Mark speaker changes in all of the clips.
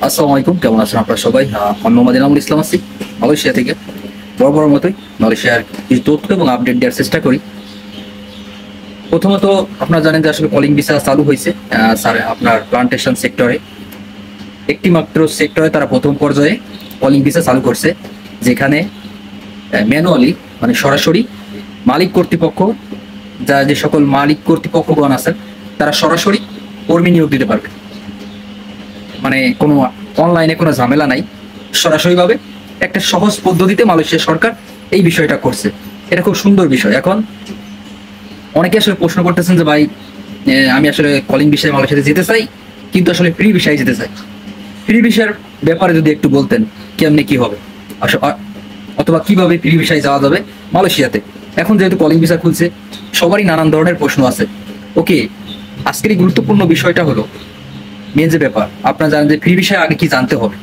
Speaker 1: আসসালামু আলাইকুম, কেমন আছেন আপনারা সবাই? আমি মোহাম্মদ এনামুল ইসলাম আছি মালয়েশিয়া থেকে। বড় মতোই মালয়েশিয়ার কিছু তথ্য এবং আপডেট দেওয়ার চেষ্টা করি। প্রথমত আপনারা জানেন যে আসলে কলিং ভিসা চালু হয়েছে স্যার আপনার প্লান্টেশন সেক্টরে। একটি মাত্র সেক্টরে তারা প্রথম পর্যায়ে কলিং ভিসা চালু করছে, যেখানে ম্যানুয়ালি মানে সরাসরি মালিক কর্তৃপক্ষ, যে সকল মালিক কর্তৃপক্ষগণ আছেন তারা সরাসরি কর্মী নিয়োগ দিতে পারবে। মানে কোনো অনলাইনে কোনো ঝামেলা নাই, সরাসরিভাবে একটা সহজ পদ্ধতিতে মালয়েশিয়া সরকার এই বিষয়টা করছে। এটা খুব সুন্দর বিষয়। এখন অনেকে আসলে প্রশ্ন করতেছেন যে ভাই, আমি আসলে কলিং বিষয়ে মালয়েশিয়াতে যেতে চাই, কিন্তু আসলে ফ্রি বিষয়ে যেতে চাই। ফ্রি বিষয়ের ব্যাপারে যদি একটু বলতেন কেমনে কি হবে, অথবা কিভাবে ফ্রি বিষয়ে যাওয়া যাবে মালয়েশিয়াতে। এখন যেহেতু কলিং ভিসা খুলছে, সবারই নানান ধরনের প্রশ্ন আছে। ওকে, আজকের এই গুরুত্বপূর্ণ বিষয়টা হলো মেন যে ব্যাপার। আপনারা জানেন যে ফ্রি বিষয়ে আগে কি জানতে হবে।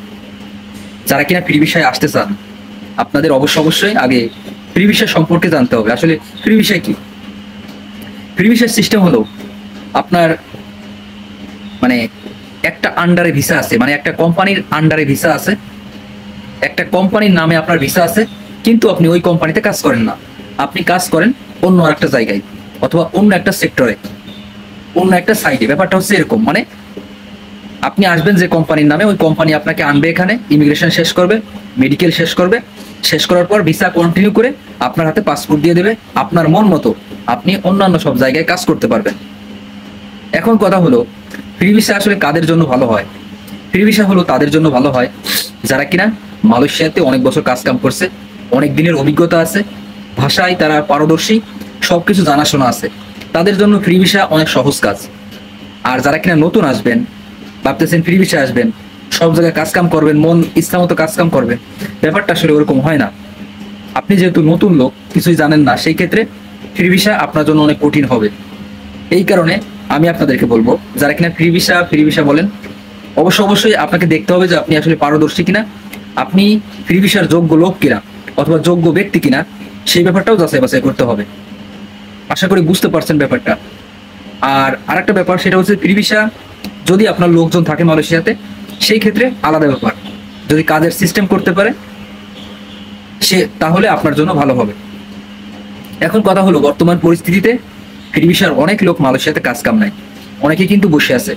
Speaker 1: যারা কিনা ফ্রি বিষয়ে আসতে চান, আপনাদের অবশ্যই আগে ফ্রি বিষয় সম্পর্কে জানতে হবে। আসলে ফ্রি বিষয় কি? ফ্রি বিষয়ের সিস্টেম হলো আপনার মানে একটা আন্ডারে ভিসা আছে, মানে একটা কোম্পানির আন্ডারে ভিসা আছে, একটা কোম্পানির নামে আপনার ভিসা আছে, কিন্তু আপনি ওই কোম্পানিতে কাজ করেন না। আপনি কাজ করেন অন্য একটা জায়গায়, অথবা অন্য একটা সেক্টরে, অন্য একটা সাইডে। ব্যাপারটা হচ্ছে এরকম, মানে আপনি আসবেন যে কোম্পানির নামে, ওই কোম্পানি আপনাকে আনবে এখানে, ইমিগ্রেশন শেষ করবে, মেডিকেল শেষ করবে, শেষ করার পর ভিসা কন্টিনিউ করে আপনার হাতে পাসপোর্ট দিয়ে দেবে। আপনার মন মতো আপনি অন্যান্য সব জায়গায় কাজ করতে পারবেন। এখন কথা হলো, ফ্রি ভিসা আসলে কাদের জন্য ভালো হয়? ফ্রি ভিসা হলো তাদের জন্য ভালো হয় যারা কিনা মালয়েশিয়াতে অনেক বছর কাজ কাম করছে, অনেক দিনের অভিজ্ঞতা আছে, ভাষায় তারা পারদর্শী, সবকিছু জানাশোনা আছে। তাদের জন্য ফ্রি ভিসা অনেক সহজ কাজ। আর যারা কিনা নতুন আসবেন, ভাবতেছেন ফ্রি ভিসা আসবেন, সব জায়গায় কাজ কাম করবেন, মন ইচ্ছা মতো কাজ কাম করবেন, ব্যাপারটা আসলে ওরকম হয় না। আপনি যেহেতু নতুন লোক, কিছুই জানেন না, সেই ক্ষেত্রে ফ্রি ভিসা আপনার জন্য অনেক কঠিন হবে। এই কারণে আমি আপনাদেরকে বলবো, যারা কিনা ফ্রি ভিসা বলেন, অবশ্যই আপনাকে দেখতে হবে যে আপনি আসলে পারদর্শী কিনা, আপনি ফ্রি ভিসার যোগ্য লোক কিনা, অথবা যোগ্য ব্যক্তি কিনা, সেই ব্যাপারটাও যাচাই বাছাই করতে হবে। আশা করি বুঝতে পারছেন ব্যাপারটা। আর আরেকটা ব্যাপার, সেটা হচ্ছে ফ্রি ভিসা যদি আপনার লোকজন থাকে মালয়েশিয়াতে, সেই ক্ষেত্রে আলাদা ব্যাপার। যদি কাজের সিস্টেম করতে পারে সে, তাহলে আপনার জন্য ভালো হবে। এখন কথা হলো, বর্তমান পরিস্থিতিতে ফ্রি ভিসার অনেক লোক মালয়েশিয়াতে কাজ কাম নাই, অনেকে কিন্তু বসে আছে।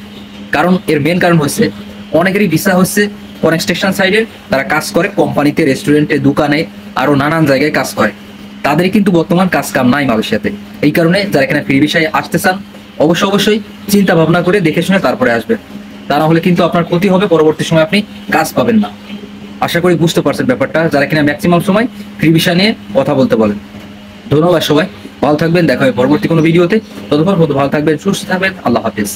Speaker 1: কারণ এর মেন কারণ হচ্ছে অনেকেরই ভিসা হচ্ছে কনস্ট্রাকশন সাইডে, তারা কাজ করে কোম্পানিতে, রেস্টুরেন্টে, দোকানে, আরো নানান জায়গায় কাজ করে। তাদের কিন্তু বর্তমান কাজ কাম নাই মালয়েশিয়াতে। এই কারণে যারা এখানে ফ্রি ভিসায় আসতে চান, অবশ্যই চিন্তা ভাবনা করে দেখে শুনে তারপরে আসবেন। তা না হলে কিন্তু আপনার ক্ষতি হবে, পরবর্তী সময় আপনি কাজ পাবেন না। আশা করি বুঝতে পারছেন ব্যাপারটা, যারা কিনা ম্যাক্সিমাম সময় ফ্রি ভিসা নিয়ে কথা বলতে বলেন। ধন্যবাদ সবাই, ভালো থাকবেন, দেখা হবে পরবর্তী কোনো ভিডিওতে। ততক্ষণ ভালো থাকবেন, সুস্থ থাকবেন, আল্লাহ হাফিজ।